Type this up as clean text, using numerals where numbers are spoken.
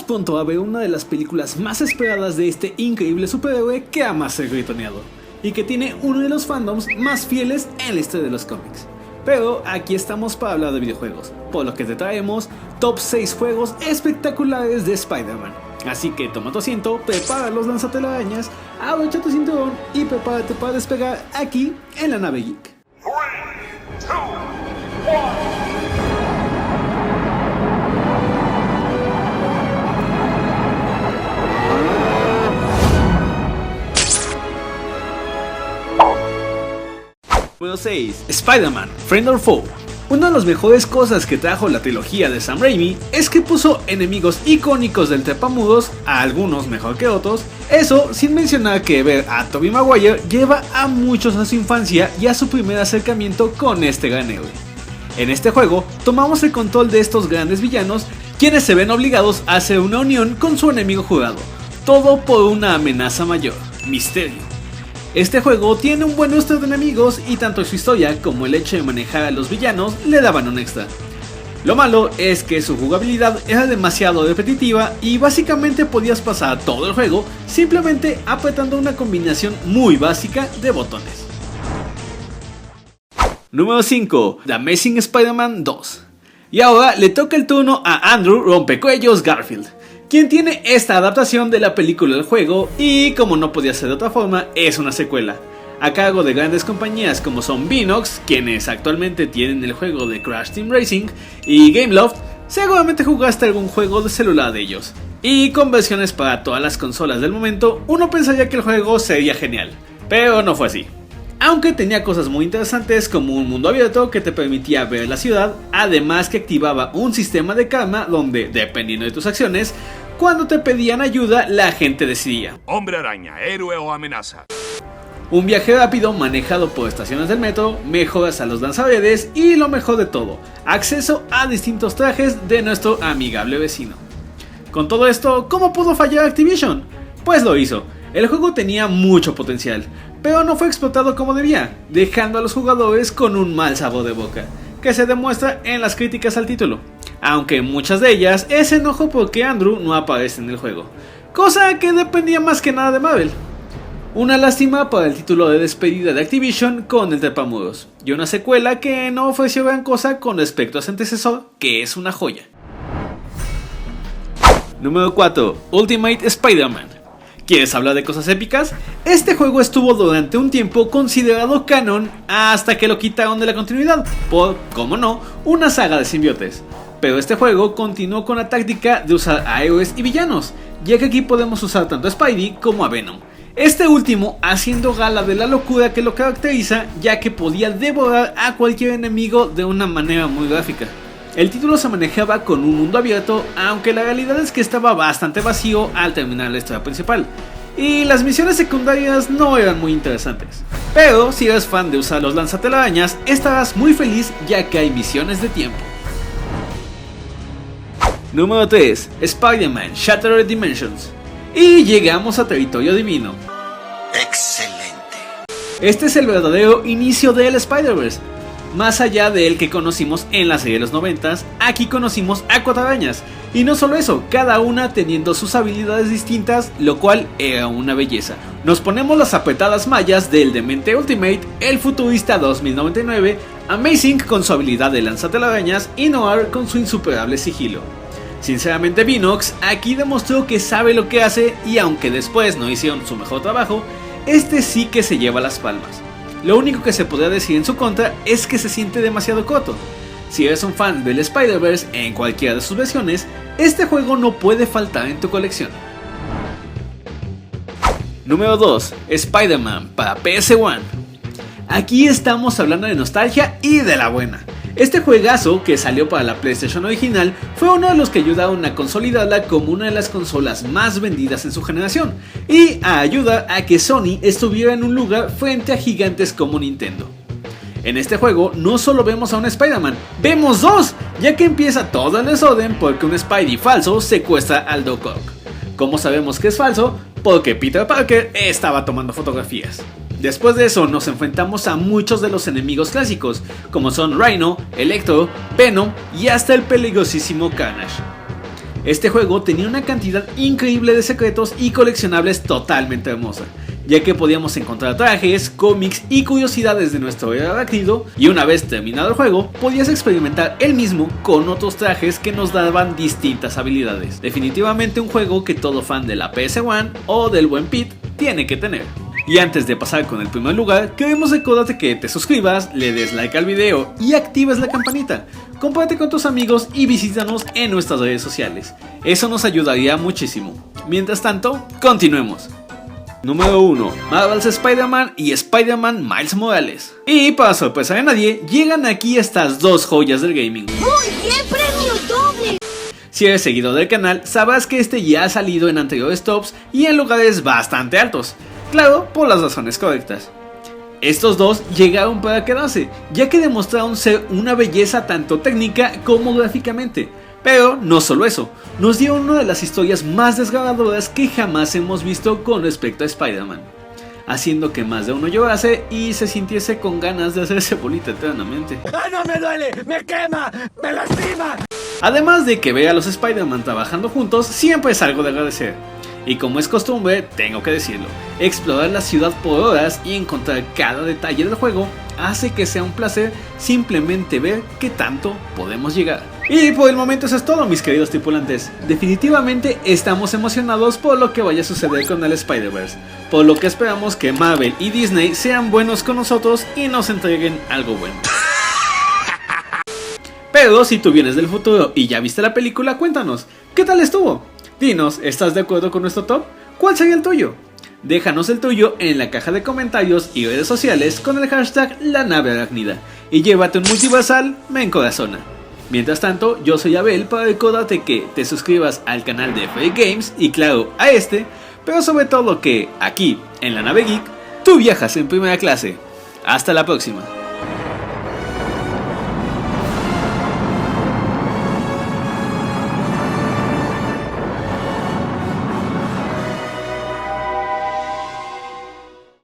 pronto a ver una de las películas más esperadas de este increíble superhéroe que ama ser gritoneado y que tiene uno de los fandoms más fieles en la historia de los cómics. Pero aquí estamos para hablar de videojuegos, por lo que te traemos top 6 juegos espectaculares de Spider-Man. Así que toma tu asiento, prepara los lanzatelarañas, abrocha tu cinturón y prepárate para despegar aquí en la nave geek. 3, 2, 1. Número 6. Spider-Man, Friend or Foe. Una de las mejores cosas que trajo la trilogía de Sam Raimi es que puso enemigos icónicos del trepamuros, a algunos mejor que otros, eso sin mencionar que ver a Tobey Maguire lleva a muchos a su infancia y a su primer acercamiento con este gran héroe. En este juego tomamos el control de estos grandes villanos, quienes se ven obligados a hacer una unión con su enemigo jurado, todo por una amenaza mayor, Misterio. Este juego tiene un buen roster de enemigos y tanto su historia como el hecho de manejar a los villanos le daban un extra. Lo malo es que su jugabilidad era demasiado repetitiva y básicamente podías pasar todo el juego simplemente apretando una combinación muy básica de botones. Número 5. The Amazing Spider-Man 2. Y ahora le toca el turno a Andrew Rompecuellos Garfield, quien tiene esta adaptación de la película del juego y, como no podía ser de otra forma, es una secuela, a cargo de grandes compañías como son Beenox, quienes actualmente tienen el juego de Crash Team Racing, y Gameloft. Seguramente jugaste algún juego de celular de ellos, y con versiones para todas las consolas del momento, uno pensaría que el juego sería genial, pero no fue así. Aunque tenía cosas muy interesantes como un mundo abierto que te permitía ver la ciudad, además que activaba un sistema de karma donde, dependiendo de tus acciones, cuando te pedían ayuda la gente decidía: Hombre araña, héroe o amenaza. un viaje rápido manejado por estaciones del metro, mejoras a los lanzaredes y lo mejor de todo, acceso a distintos trajes de nuestro amigable vecino. Con todo esto, ¿cómo pudo fallar Activision? Pues lo hizo. El juego tenía mucho potencial, pero no fue explotado como debía, dejando a los jugadores con un mal sabor de boca, que se demuestra en las críticas al título, aunque muchas de ellas es enojo porque Andrew no aparece en el juego, cosa que dependía más que nada de Marvel. Una lástima para el título de despedida de Activision con el trepamuros, y una secuela que no ofreció gran cosa con respecto a su antecesor, que es una joya. Número 4. Ultimate Spider-Man. ¿Quieres hablar de cosas épicas? Este juego estuvo durante un tiempo considerado canon hasta que lo quitaron de la continuidad por, como no, una saga de simbiotes. Pero este juego continuó con la táctica de usar a héroes y villanos, ya que aquí podemos usar tanto a Spidey como a Venom. Este último haciendo gala de la locura que lo caracteriza, ya que podía devorar a cualquier enemigo de una manera muy gráfica. El título se manejaba con un mundo abierto, aunque la realidad es que estaba bastante vacío al terminar la historia principal, y las misiones secundarias no eran muy interesantes. Pero si eres fan de usar los lanzatelarañas, estarás muy feliz ya que hay misiones de tiempo. Número 3. Spider-Man Shattered Dimensions. Y llegamos a territorio divino. Excelente. Este es el verdadero inicio del Spider-Verse. Más allá del que conocimos en la serie de los 90s, aquí conocimos a 4 arañas. Y no solo eso, cada una teniendo sus habilidades distintas, lo cual era una belleza. Nos ponemos las apretadas mallas del demente Ultimate, el futurista 2099, Amazing con su habilidad de lanzatelarañas y Noir con su insuperable sigilo. Sinceramente Beenox aquí demostró que sabe lo que hace y aunque después no hicieron su mejor trabajo, este sí que se lleva las palmas. Lo único que se podría decir en su contra es que se siente demasiado corto. Si eres un fan del Spider-Verse en cualquiera de sus versiones, este juego no puede faltar en tu colección. Número 2. Spider-Man para PS1. Aquí estamos hablando de nostalgia y de la buena. Este juegazo, que salió para la PlayStation original, fue uno de los que ayudaron a consolidarla como una de las consolas más vendidas en su generación, y a ayudar a que Sony estuviera en un lugar frente a gigantes como Nintendo. En este juego no solo vemos a un Spider-Man, vemos dos, ya que empieza todo el desorden porque un Spidey falso secuestra al Doc Ock. ¿Cómo sabemos que es falso? Porque Peter Parker estaba tomando fotografías. Después de eso nos enfrentamos a muchos de los enemigos clásicos, como son Rhino, Electro, Venom y hasta el peligrosísimo Carnage. Este juego tenía una cantidad increíble de secretos y coleccionables totalmente hermosa, ya que podíamos encontrar trajes, cómics y curiosidades de nuestro héroe arácnido, y una vez terminado el juego, podías experimentar el mismo con otros trajes que nos daban distintas habilidades. Definitivamente un juego que todo fan de la PS1 o del buen Pete tiene que tener. Y antes de pasar con el primer lugar, queremos recordarte que te suscribas, le des like al video y actives la campanita. Comparte con tus amigos y visítanos en nuestras redes sociales. Eso nos ayudaría muchísimo. Mientras tanto, continuemos. Número 1. Marvel's Spider-Man y Spider-Man Miles Morales. Y para sorpresa de nadie, llegan aquí estas dos joyas del gaming. ¡Muy bien, premio doble! Si eres seguidor del canal, sabrás que este ya ha salido en anteriores tops y en lugares bastante altos. Claro, por las razones correctas. Estos dos llegaron para quedarse, ya que demostraron ser una belleza tanto técnica como gráficamente. Pero no solo eso, nos dieron una de las historias más desgarradoras que jamás hemos visto con respecto a Spider-Man, haciendo que más de uno llorase y se sintiese con ganas de hacerse bolita eternamente. ¡Ay, no me duele! ¡Me quema! ¡Me lastima! Además de que ver a los Spider-Man trabajando juntos siempre es algo de agradecer. Y como es costumbre, tengo que decirlo, explorar la ciudad por horas y encontrar cada detalle del juego hace que sea un placer simplemente ver qué tanto podemos llegar. Y por el momento eso es todo, mis queridos tripulantes. Definitivamente estamos emocionados por lo que vaya a suceder con el Spider-Verse, por lo que esperamos que Marvel y Disney sean buenos con nosotros y nos entreguen algo bueno. Pero si tú vienes del futuro y ya viste la película, cuéntanos, ¿qué tal estuvo? Dinos, ¿estás de acuerdo con nuestro top? ¿Cuál sería el tuyo? Déjanos el tuyo en la caja de comentarios y redes sociales con el hashtag LaNaveArácnida y llévate un multiversal me encorazona. Mientras tanto, yo soy Abel para recordarte que te suscribas al canal de Free Games y claro, a este, pero sobre todo que aquí, en la Nave Geek, tú viajas en primera clase. Hasta la próxima.